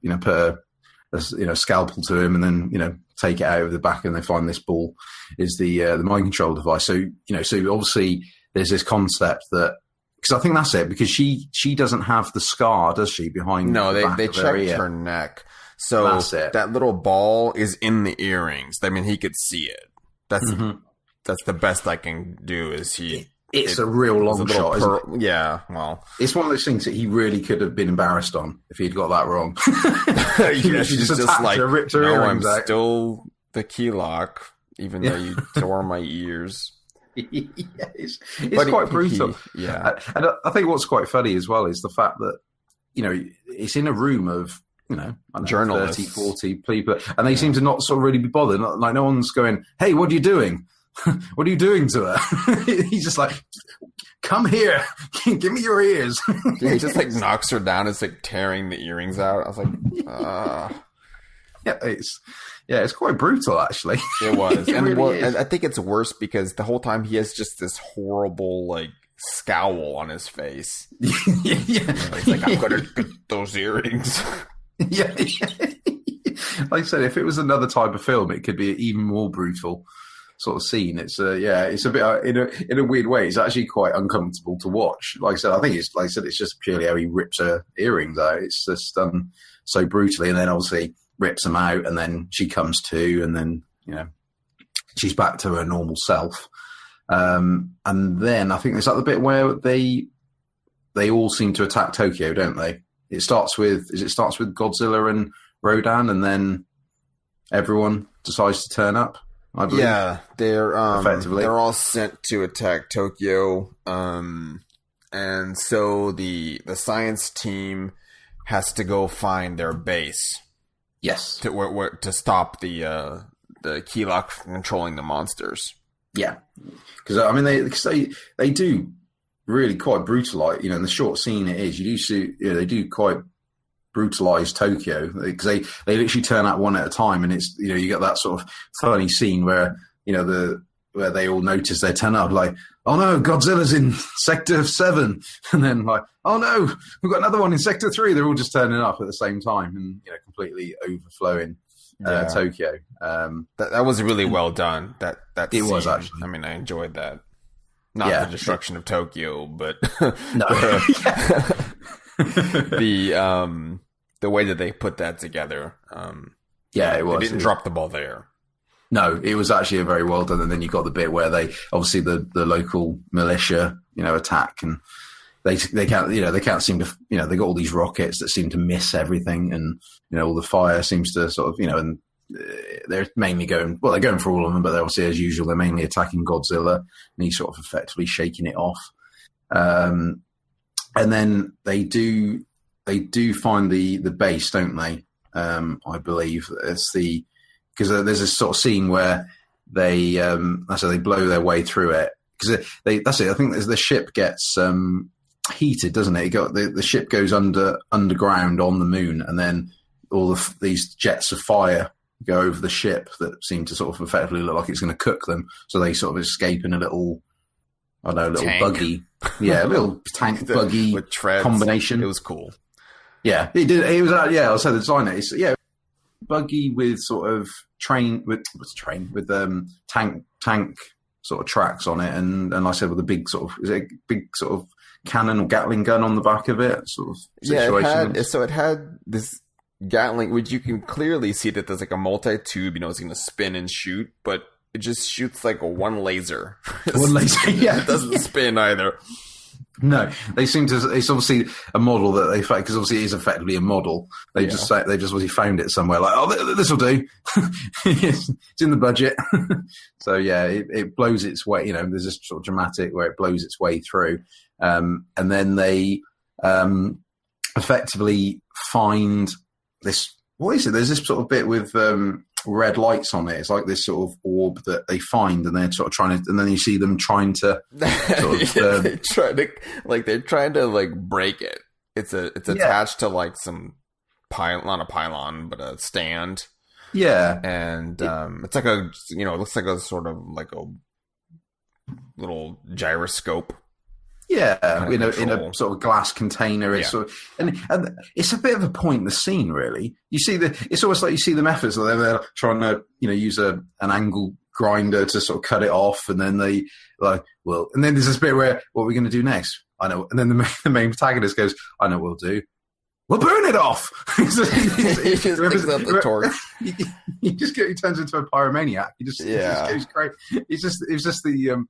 a scalpel to him, and then take it out of the back, and they find this ball is the mind control device. So so obviously there's this concept that, because I think that's it, because she doesn't have the scar, does she? Behind they checked her neck, so that's it. That little ball is in the earrings. I mean, he could see it. That's the best I can do. It's a real long shot, isn't it? Yeah, well, it's one of those things that he really could have been embarrassed on if he'd got that wrong. She's just like, her, ripped her earrings out. Still the key lock, even though you tore my ears. It's quite brutal. Yeah, and I think what's quite funny as well is the fact that it's in a room of journalists, 30, 40 people, and they seem to not sort of really be bothered. Like, no one's going, "Hey, what are you doing? What are you doing to her?" He's just like, "Come here, give me your ears." He just like knocks her down. It's like tearing the earrings out. I was like, it's quite brutal, actually. It was, and I think it's worse because the whole time he has just this horrible like scowl on his face. He's like, "I'm gonna get those earrings." Yeah. Like I said, if it was another type of film, it could be an even more brutal sort of scene. It's it's a bit in a weird way. It's actually quite uncomfortable to watch. Like I said, I think it's just purely how he rips her earrings out. It's just done so brutally, and then obviously rips them out, and then she comes to, and then she's back to her normal self. And then I think it's at the bit where they all seem to attack Tokyo, don't they? It starts with Godzilla and Rodan, and then everyone decides to turn up, I believe. Yeah, they're effectively they're all sent to attack Tokyo, and so the science team has to go find their base. Yes, to stop the key lock from controlling the monsters. Yeah, because I mean they do really quite brutalize. In the short scene it is, you do see they do quite brutalize Tokyo, because they literally turn out one at a time, and it's you get that sort of funny scene where where they all notice they turn up, like, "Oh no, Godzilla's in Sector 7," and then like, "Oh no, we've got another one in Sector 3." They're all just turning up at the same time, and completely overflowing Tokyo. That was really well done. That it scene. was, actually. I mean, I enjoyed that. Not the destruction of Tokyo, but no. The way that they put that together. It was. They didn't drop the ball there. No, it was actually a very well done. And then you got the bit where they obviously the local militia, attack, and they can't seem to, they got all these rockets that seem to miss everything, and all the fire seems to sort of, and they're mainly they're going for all of them, but obviously, as usual, they're mainly attacking Godzilla, and he's sort of effectively shaking it off. And then they do find the base, don't they? I believe it's because there's this sort of scene where they blow their way through it, because that's it. I think the ship gets heated, doesn't it? The ship goes underground on the moon, and then all of these jets of fire go over the ship that seem to sort of effectively look like it's going to cook them. So they sort of escape in a little tank. Buggy. Yeah, a little tank buggy with treads. Combination. It was cool. Yeah, it did. It was, I'll say the design. It's, buggy with sort of tank sort of tracks on it, and like I said, with a big sort of cannon or Gatling gun on the back of it, sort of situation. It had this Gatling, which you can clearly see that there's like a multi-tube, it's going to spin and shoot, but it just shoots like one laser. One laser, yeah. It doesn't spin either. No, they seem to. It's obviously a model that they found, because obviously it is effectively a model. They just obviously found it somewhere. Like, oh, this will do. It's in the budget. So yeah, it blows its way. There's this sort of dramatic where it blows its way through, and then they effectively find this. What is it? There's this sort of bit with red lights on it. It's like this sort of orb that they find, and they're sort of trying to, and then you see them trying to sort of, they're trying to like break it. It's attached to like some pylon, not a pylon, but a stand. Yeah, and it's like a, it looks like a sort of like a little gyroscope. Yeah, in a sort of glass container. It's sort of, and it's a bit of a pointless scene, really. You see it's almost like you see them efforts where they're trying to, use an angle grinder to sort of cut it off, and then they and then there's this bit where, what are we going to do next? I know, and then the main protagonist goes, I know what we'll do. We'll burn it off. He just picks up the torch. He turns into a pyromaniac. He just goes crazy. It's just the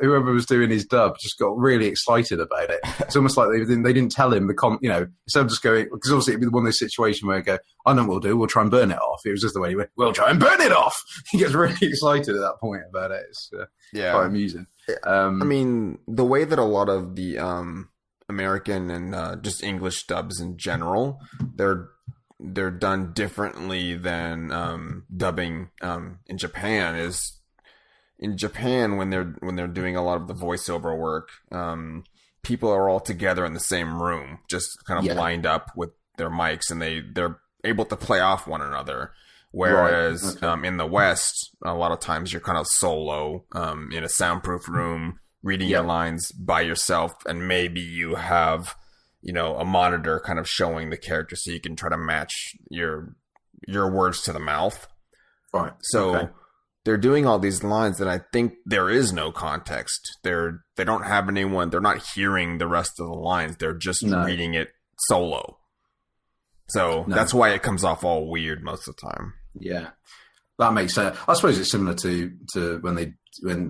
whoever was doing his dub just got really excited about it. It's almost like they didn't tell him instead of just going, because obviously it'd be one of those situations where they go, I know what we'll do. We'll try and burn it off. It was just the way he went, we'll try and burn it off. He gets really excited at that point about it. It's quite amusing. I mean, the way that a lot of the American and just English dubs in general, they're done differently than dubbing in Japan. Is in Japan, when they're doing a lot of the voiceover work, people are all together in the same room, just kind of lined up with their mics, and they're able to play off one another. Whereas in the West, a lot of times you're kind of solo in a soundproof room, reading your lines by yourself, and maybe you have, a monitor kind of showing the character so you can try to match your words to the mouth. Right. So they're doing all these lines, and I think there is no context. They don't have anyone. They're not hearing the rest of the lines. They're just reading it solo. So that's why it comes off all weird most of the time. Yeah. That makes sense. I suppose it's similar to when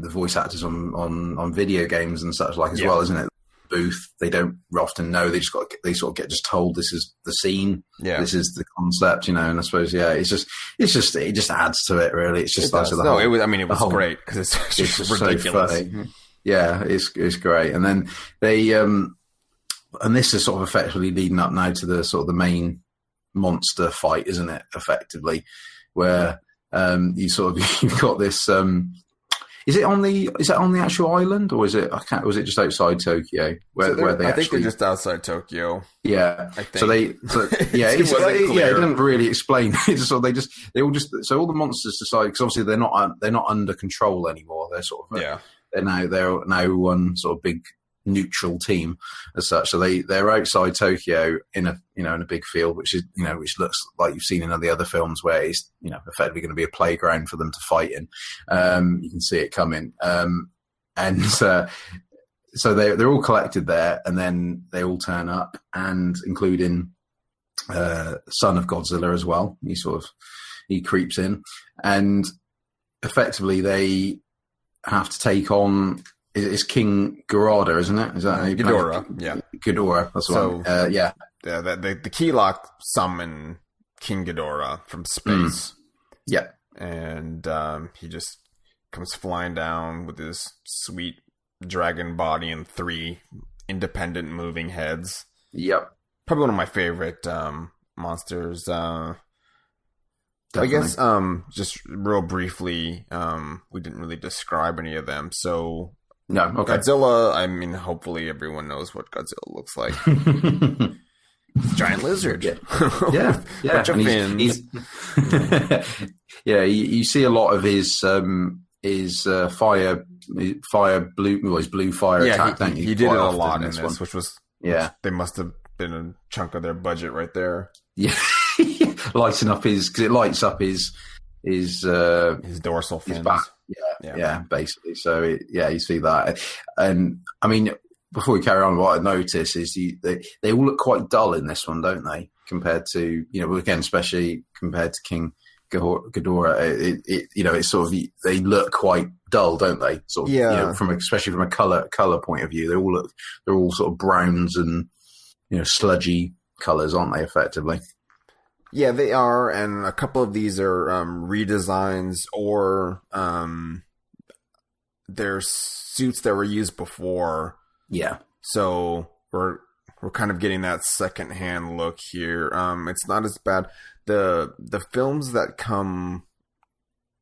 the voice actors on video games and such like as well, isn't it? Booth, they don't often know. They sort of get just told this is the scene. Yeah, this is the concept, And I suppose it just adds to it. Really, it's just it was great because it's just ridiculous. So funny. Yeah, it's great. And then they and this is sort of effectively leading up now to the sort of the main monster fight, isn't it? Effectively, where you've got this. Is it on the actual island, or was it just outside Tokyo? I think they're just outside Tokyo. Yeah. I think. It didn't really explain. So all the monsters decide, because obviously they're not under control anymore. They're sort of they're now one sort of big neutral team as such. So they're outside Tokyo in a big field, which is which looks like you've seen in the other films, where it's effectively going to be a playground for them to fight in. You can see it coming, so they're all collected there, and then they all turn up, and including son of Godzilla as well. He creeps in, and effectively they have to take on. It's King Ghidorah, isn't it? Is that how you Ghidorah? Yeah, Ghidorah. That's one. The Keylock summon King Ghidorah from space. Yeah, and he just comes flying down with his sweet dragon body and 3 independent moving heads. Yep, probably one of my favorite monsters. Definitely. I guess just real briefly, we didn't really describe any of them, so. No, okay. Godzilla, I mean, hopefully everyone knows what Godzilla looks like. Giant lizard. Yeah. Bunch of fins. You see a lot of his fire blue, his blue fire attack, don't you? He did it a lot in this one. Which they must have been a chunk of their budget right there. Yeah. Lighting up because it lights up his dorsal fins. His back. Yeah, basically. So you see that, and I mean, before we carry on, what I notice is they all look quite dull in this one, don't they? Compared to again, especially compared to King Ghidorah, it's sort of they look quite dull, don't they? Sort of, especially from a color point of view, they're all sort of browns and sludgy colors, aren't they? Effectively. Yeah, they are, and a couple of these are redesigns or they're suits that were used before. Yeah. So we're kind of getting that secondhand look here. It's not as bad. The films that come,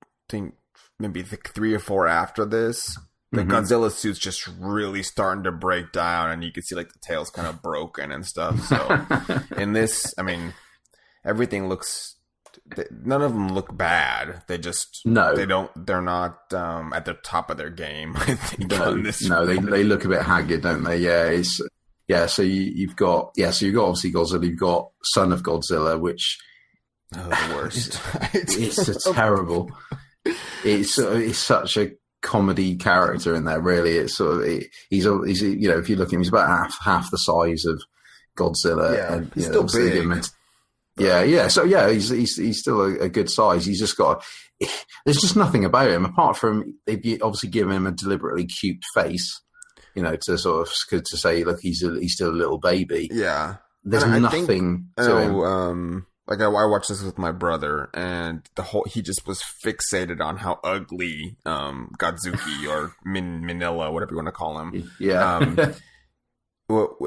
I think maybe 3 or 4 after this, the Godzilla suit's just really starting to break down, and you can see like the tail's kind of broken and stuff. So in this, I mean, everything looks. None of them look bad. They just They don't. They're not at the top of their game. I think on this. No, they look a bit haggard, don't they? Yeah, So you've got obviously Godzilla. You've got Son of Godzilla, which the worst. It's terrible. It's such a comedy character in there. Really, it's sort of he's if you look at him, he's about half the size of Godzilla. Yeah, and, he's still big. Yeah. So he's still a good size. He's just got. There's just nothing about him apart from they've obviously given him a deliberately cute face, to sort of to say, look, he's still a little baby. Yeah, there's nothing to him. Like I watched this with my brother, and he just was fixated on how ugly Godzuki or Manila, whatever you want to call him. Yeah.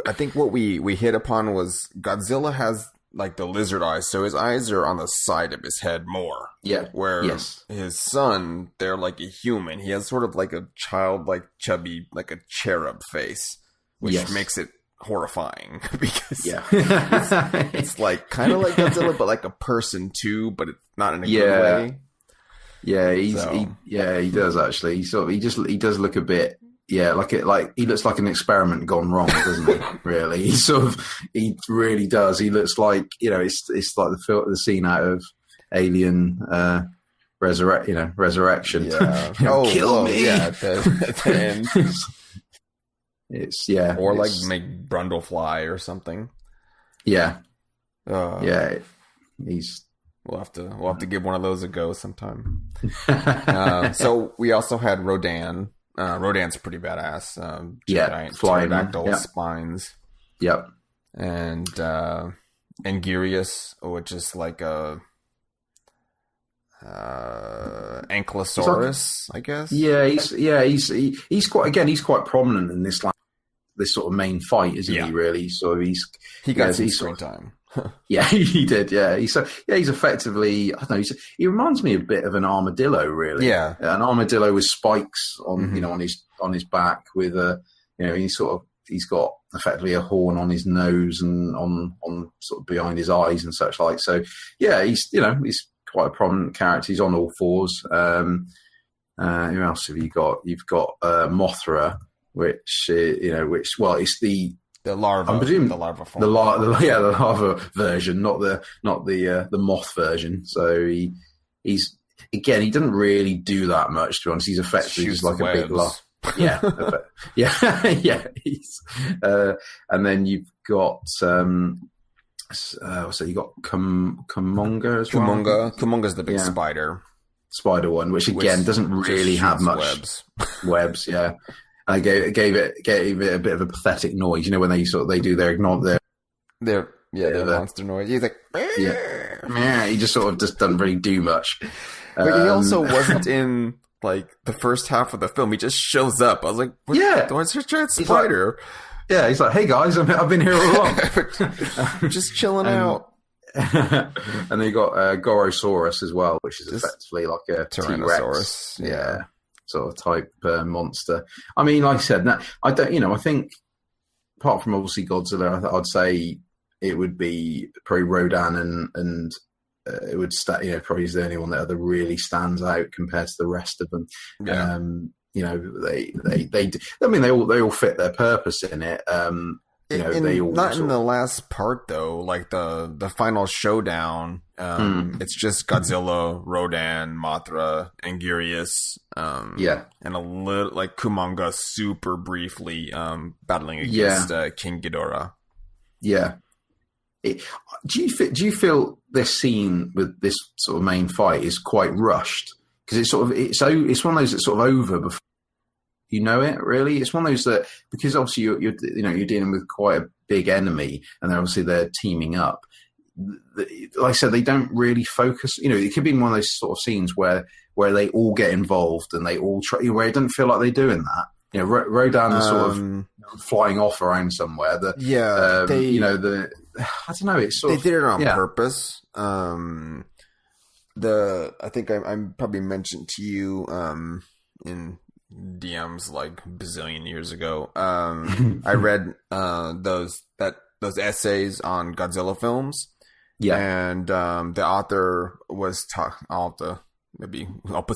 I think what we hit upon was Godzilla has like the lizard eyes, so his eyes are on the side of his head more. Yeah. Where his son, they're like a human. He has sort of like a childlike, chubby, like a cherub face, which makes it horrifying because it's like kind of like Godzilla, but like a person too, but it's not in a good way. Yeah, he does actually. He does look a bit. Yeah, like he looks like an experiment gone wrong, doesn't he? Really, he really does. He looks like it's like the scene out of Alien Resurrection. Yeah, kill me. Yeah, at the end. Or like make Brundlefly or something. Yeah, We'll have to give one of those a go sometime. So we also had Rodan. Rodan's pretty badass. Giant pterodactyl spines. Yep. And Angirius, which is like a Ankylosaurus, I guess. He's quite prominent in this sort of main fight, isn't he? Really, so he got some screen time. Yeah, he did. Yeah, he's effectively. I don't know. He reminds me a bit of an armadillo, really. Yeah, an armadillo with spikes on on his back with he's got effectively a horn on his nose and on sort of behind his eyes and such like. So yeah, he's quite a prominent character. He's on all fours. Who else have you got? You've got Mothra, which it's the larva. I'm presuming the larva form. The larva version, not the moth version. So he's again, he doesn't really do that much. To be honest, he's effectively just like a big larva. Yeah. He's, and then you've got so you got Kumonga as well. Kumonga's the big spider one, which again doesn't really have much webs. Yeah. I gave it a bit of a pathetic noise, when they do their monster noise. He's like, he just sort of just doesn't really do much. But he also wasn't in like the first half of the film. He just shows up. I was like, what's your giant spider? He's like, hey guys, I've been here all along, just chilling out. And then you got Gorosaurus as well, which is effectively like a Tyrannosaurus. T-Rex. Yeah. Sort of type monster. I mean, like I said, I don't. I think apart from obviously Godzilla, I'd say it would be probably Rodan and it would probably is the only one that really stands out compared to the rest of them. Yeah. They all fit their purpose in it. They all not in the last part though, like the final showdown. It's just Godzilla, Rodan, Mothra, Angirius, and a little like Kumonga super briefly battling against King Ghidorah. Yeah. Do you feel this scene with this sort of main fight is quite rushed? Because it's one of those that's sort of over before you know it. Really, it's one of those that, because obviously you're dealing with quite a big enemy, and they're teaming up. Like I said, they don't really focus. It could be one of those sort of scenes where they all get involved and they all try. Where it doesn't feel like they're doing that. Rodan is sort of flying off around somewhere. I don't know. It's sort they of, did it on purpose. I think I probably mentioned to you in DMs like bazillion years ago. I read those essays on Godzilla films. Yeah, and the author was I'll put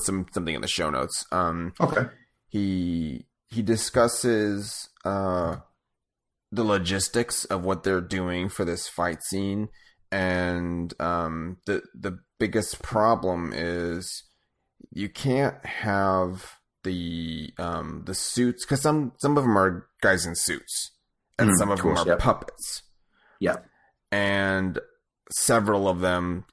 something in the show notes. Okay. He discusses the logistics of what they're doing for this fight scene, and the biggest problem is you can't have the suits, because some of them are guys in suits, and some of them are puppets. Yeah, and several of them,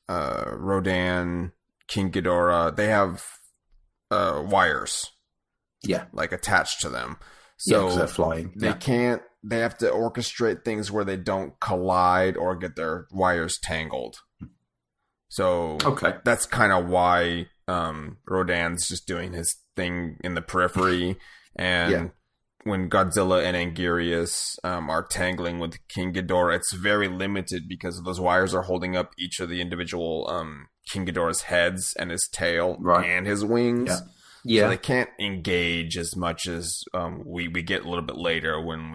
Rodan, King Ghidorah, they have wires, like attached to them. So 'cause they're flying. They can't. They have to orchestrate things where they don't collide or get their wires tangled. So that's kind of why Rodan's just doing his thing in the periphery, and when Godzilla and Anguirus are tangling with King Ghidorah, it's very limited because those wires are holding up each of the individual King Ghidorah's heads and his tail and his wings. So they can't engage as much as we get a little bit later when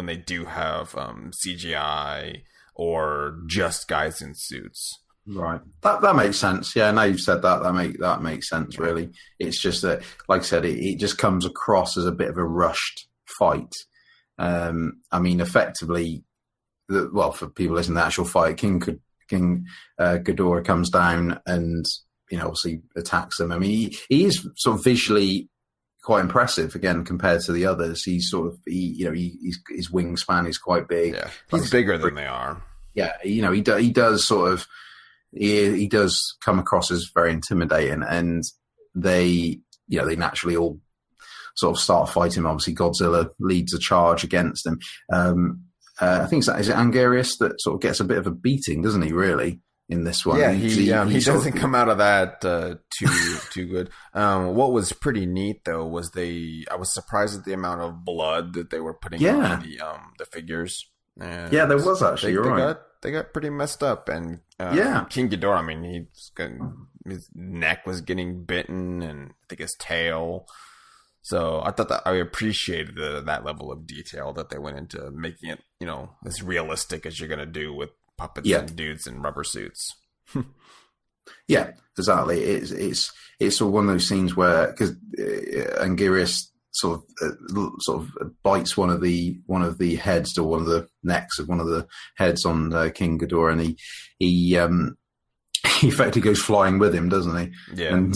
they do have CGI or just guys in suits. Right. That makes sense. Yeah, now you've said that makes sense, really. It's just that, like I said, it just comes across as a bit of a rushed fight. I mean, effectively, for people listening to the actual fight, King Ghidorah comes down and, obviously attacks them. I mean, he is sort of visually quite impressive, again, compared to the others. He's sort of, his wingspan is quite big. Yeah, he's bigger than they are. Yeah, he does sort of, he does come across as very intimidating, and they naturally all sort of start fighting. Obviously, Godzilla leads a charge against him. I think is it Anguirus that sort of gets a bit of a beating, doesn't he? Really, in this one, he doesn't come out of that too good. What was pretty neat though was I was surprised at the amount of blood that they were putting on the figures. And there was actually. You're right. They got pretty messed up, and King Ghidorah, I mean, his neck was getting bitten, and I think his tail. So I thought that I appreciated that level of detail that they went into making it, as realistic as you're going to do with puppets and dudes in rubber suits. Yeah, exactly. It's sort of one of those scenes where, because Anguirus sort of bites one of the heads, or one of the necks of one of the heads on King Ghidorah, and he effectively goes flying with him, doesn't he? Yeah. And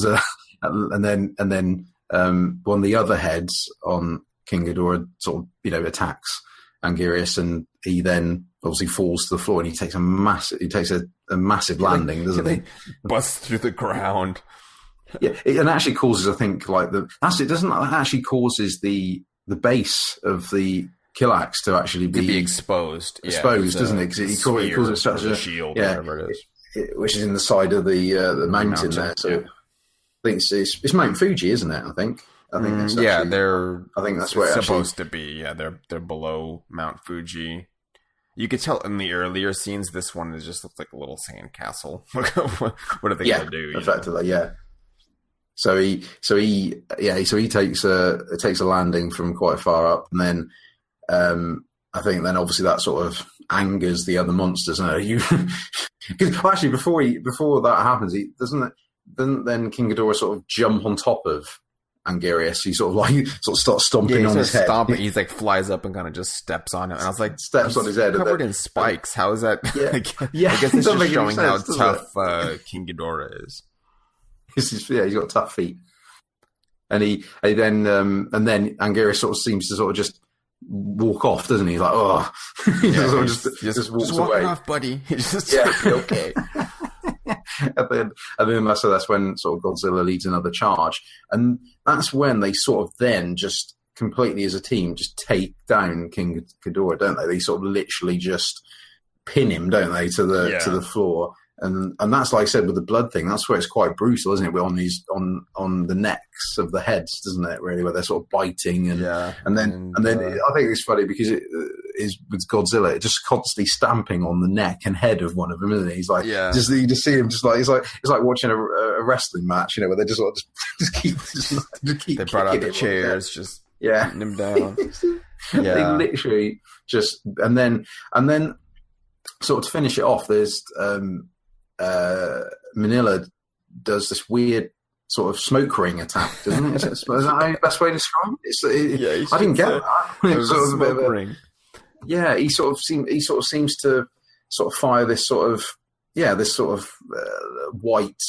then one of the other heads on King Ghidorah sort of attacks Anguirus, and he then obviously falls to the floor, and he takes a massive landing, doesn't he? Busts through the ground. Yeah, it actually causes, I think, that actually causes the base of the Killax to actually be exposed. Doesn't it? Because he calls it such a shield, whatever it is, which is in the side of the mountain there. So I think it's Mount Fuji, isn't it? I think that's actually, I think that's where it's supposed to be. Yeah, they're below Mount Fuji. You could tell in the earlier scenes, this one just looks like a little sand castle. What are they going to do? Effectively, yeah. So he takes a landing from quite far up, and then I think then obviously that sort of angers the other monsters. Because actually before that happens, doesn't then King Ghidorah sort of jump on top of Anguirus? He sort of starts stomping on his head. He's flies up and kind of just steps on it, and I was like, steps on his head, covered in spikes. How is that? Yeah, I guess it's just showing how tough King Ghidorah is. He's got tough feet, and then Anguirus sort of seems to sort of just walk off, doesn't he? He's like, oh, just walks away. Off, buddy. Okay. and then that's when sort of Godzilla leads another charge, and that's when they sort of then just completely as a team just take down King Ghidorah, don't they? They sort of literally just pin him, don't they, to the floor. and that's like I said with the blood thing. That's where it's quite brutal, isn't it? We're on these on the necks of the heads, doesn't it? Really, where they're sort of biting and then I think it's funny because it is with Godzilla, it just constantly stamping on the neck and head of one of them, isn't it? He's like, you just see him just like it's like watching a wrestling match, where they just keep they brought out the chairs, just beating him down. They literally just and then sort of to finish it off, there's Manila does this weird sort of smoke ring attack, doesn't it? Is that the best way to describe it? I didn't get that. It was sort of a bit of a ring. Yeah, he sort of seems to sort of fire this sort of white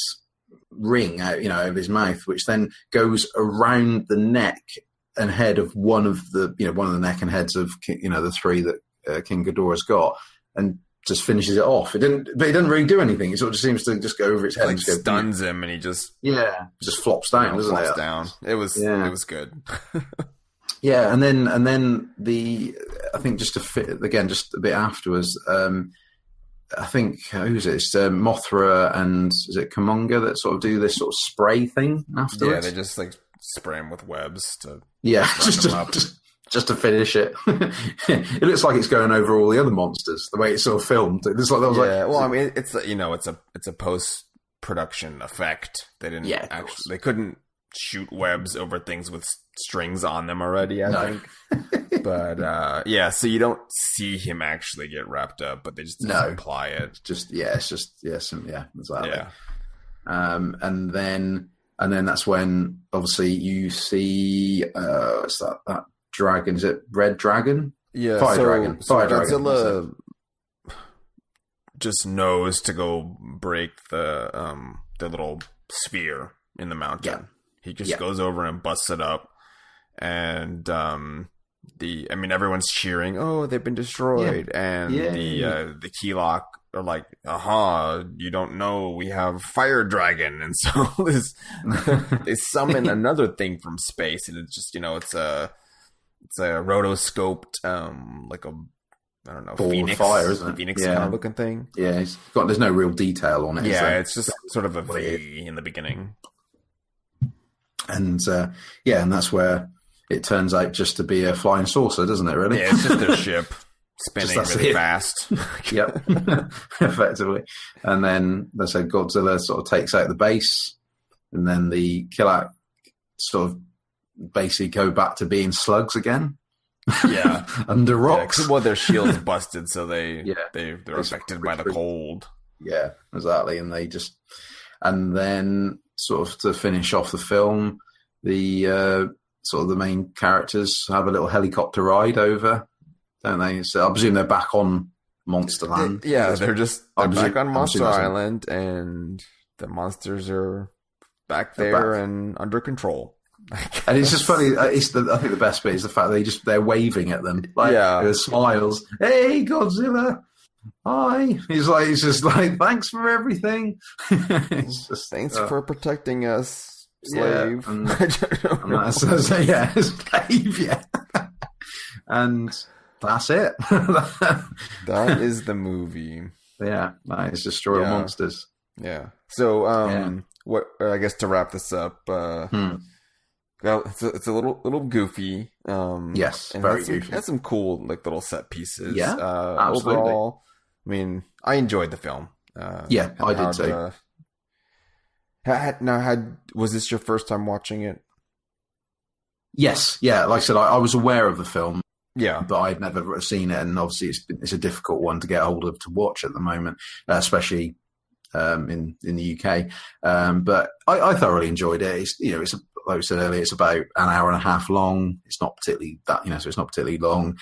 ring out, of his mouth, which then goes around the neck and head of one of the neck and heads of the three that King Ghidorah's got, and just finishes it off. It doesn't really do anything. It sort of just seems to just go over its head, like and stuns him, and he just flops down, doesn't it? Flops down. It was good. Yeah, and then I think just to fit again, just a bit afterwards. I think who's it? It's Mothra and is it Kumonga that sort of do this sort of spray thing afterwards? Yeah, they just like spray him with webs to just to finish it. It looks like it's going over all the other monsters. The way it's sort of filmed, it looks like that was well, I mean, it's a post production effect. They didn't they couldn't shoot webs over things with strings on them already. I think, but so you don't see him actually get wrapped up, but they just imply it. Exactly. And then that's when obviously you see what's that dragon? Is it Red Dragon? Yeah, Fire Dragon. Godzilla just knows to go break the little sphere in the mountain. Yeah. He just goes over and busts it up, and everyone's cheering. Oh, they've been destroyed, and the key lock are like, you don't know we have Fire Dragon, and so they summon another thing from space, and it's just it's a rotoscoped like a Phoenix fire, isn't it? Phoenix kind of looking thing. Yeah, there's no real detail on it. Yeah, it's just sort of a V in the beginning. And and that's where it turns out just to be a flying saucer, doesn't it? Really? Yeah, it's just a ship spinning really fast. Yep, effectively. And then they said Godzilla sort of takes out the base, and then the Kilak sort of basically go back to being slugs again. Yeah, under rocks. Yeah, their shield's busted, so they're affected by the cold. Yeah, exactly. And then sort of to finish off the film, the sort of the main characters have a little helicopter ride over, don't they? So I presume they're back on Monsterland. They're back on Monster Island, and the monsters are back there and under control. And it's just funny. I think the best bit is the fact they're waving at them, with smiles. Hey, Godzilla! Hi. He's just like, thanks for everything. Thanks for protecting us, slave. And slave. Yeah. And that's it. That is the movie. Yeah, that is Destroy All Monsters. Yeah. So, what? I guess to wrap this up. Well, it's a little goofy. Yes, and very goofy. It has some cool little set pieces. Yeah, absolutely. Overall, I mean, I enjoyed the film. I did too. Was this your first time watching it? Yes, yeah. Like I said, I was aware of the film. Yeah, but I'd never seen it, and obviously it's a difficult one to get hold of to watch at the moment, especially in the UK. But I thoroughly enjoyed it. It's like we said earlier, it's about an hour and a half long. It's not particularly so it's not particularly long.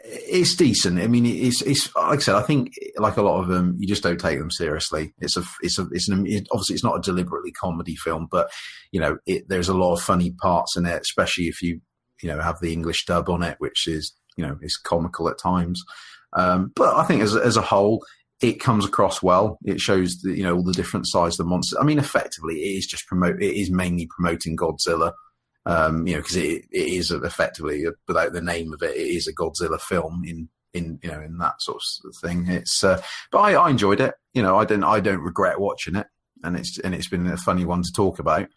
It's decent. I mean, it's like I said, I think like a lot of them, you just don't take them seriously. Obviously it's not a deliberately comedy film, but there's a lot of funny parts in it, especially if you have the English dub on it, which is is comical at times. But I think as a whole, it comes across well. It shows all the different sides of the monster. I mean, effectively, it is mainly promoting Godzilla. Because it is effectively, without the name of it, it is a Godzilla film in in that sort of thing. It's but I enjoyed it. I don't regret watching it, and it's been a funny one to talk about.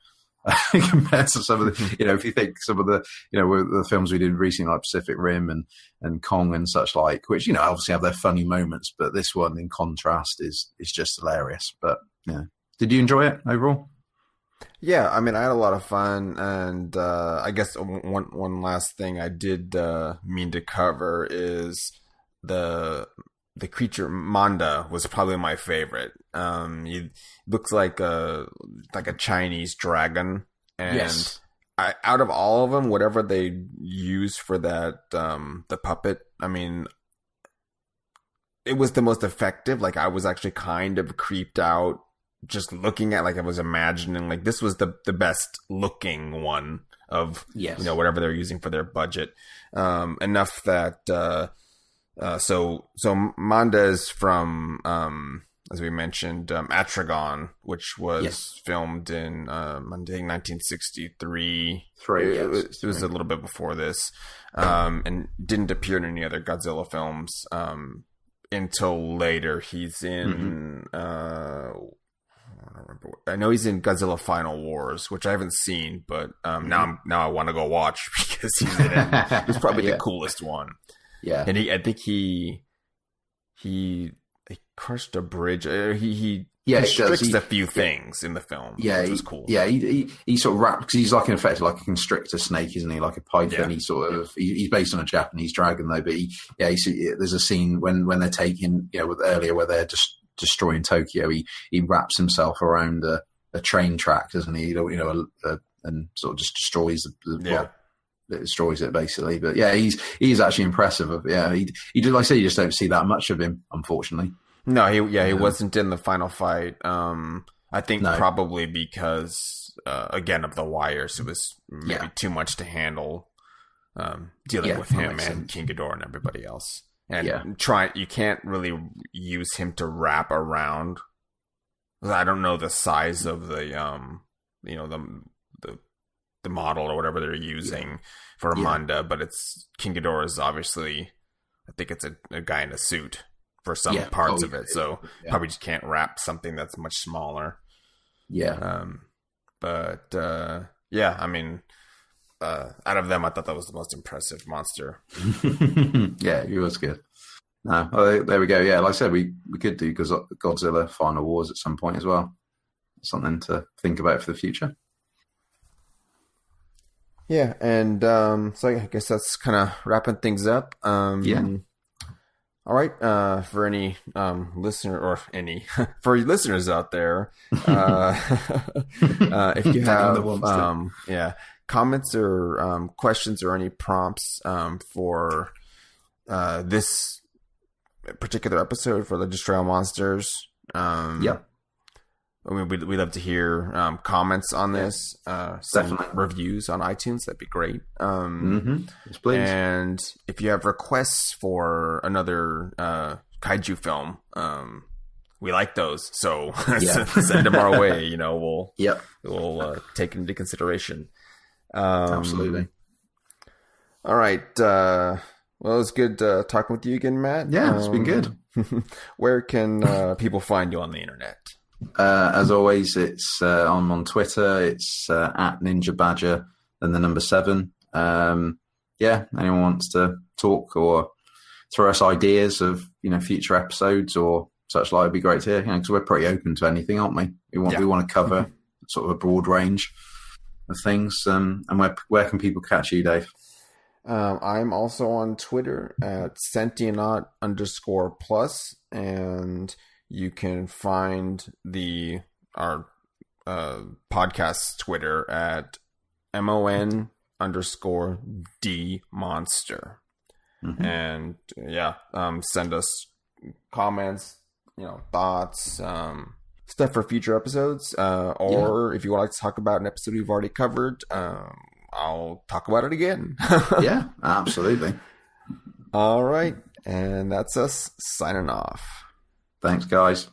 Compared to some of the, if you think some of the, the films we did recently, like Pacific Rim and Kong and such like, which, obviously have their funny moments, but this one in contrast is just hilarious. But yeah. Did you enjoy it overall? Yeah, I mean, I had a lot of fun, and I guess one last thing I did mean to cover is the creature Manda was probably my favorite. He looks like a Chinese dragon, and Yes. out of all of them, whatever they use for that the puppet, I mean, it was the most effective. Like, I was actually kind of creeped out just looking at, like, I was imagining, like, this was the best looking one of Yes. whatever they're using for their budget. Enough that so Manda is from as we mentioned, Atragon, which was filmed in I think 1963. It was a little bit before this, and didn't appear in any other Godzilla films until later. He's in I don't remember. I know he's in Godzilla Final Wars, which I haven't seen, but now I want to go watch because he's in it. He's probably the coolest one. Yeah, and I think he crushed a bridge. He constricts a few things in the film. Yeah, which was cool. Yeah, he sort of wraps, because he's like in effect like a constrictor snake, isn't he? Like a python. Yeah. He's based on a Japanese dragon though. But there's a scene when they're taking earlier where they're just destroying Tokyo. He wraps himself around a train track, doesn't he? And sort of just destroys it destroys it basically. But yeah, he's actually impressive. He did. Like I say, you just don't see that much of him, unfortunately. No, he wasn't in the final fight. I think probably because again of the wires, it was maybe too much to handle dealing with him and King Ghidorah and everybody else. And you can't really use him to wrap around. I don't know the size of the the model or whatever they're using for Manda, but it's King Ghidorah is obviously, I think it's a guy in a suit for some parts of it, so probably just can't wrap something that's much smaller. But I mean, out of them, I thought that was the most impressive monster. Yeah, he was good. No, there we go. Yeah, like I said, we could do Godzilla Final Wars at some point as well. Something to think about for the future. Yeah, and so I guess that's kind of wrapping things up. All right, for any listener or any for listeners out there, if you have comments or questions or any prompts for this particular episode for the Destroy All Monsters, I mean, we'd love to hear comments on this. Definitely reviews on iTunes. That'd be great. Yes, please. And if you have requests for another kaiju film, we like those. So send them our way. We'll take it into consideration. Absolutely. All right. Well, it was good talking with you again, Matt. Yeah, it's been good. Where can people find you on the internet? As always, it's I'm on Twitter. It's at Ninja Badger and the number 7. Anyone wants to talk or throw us ideas of future episodes or such like, it'd be great to hear. Because we're pretty open to anything, aren't we? We want to cover sort of a broad range of things. And where can people catch you, Dave? I'm also on Twitter at Sentient_plus, and you can find our podcast Twitter at MON_DMonster. And send us comments, thoughts, stuff for future episodes, or if you would like to talk about an episode we've already covered, I'll talk about it again. Yeah, absolutely. All right, and that's us signing off. Thanks, guys.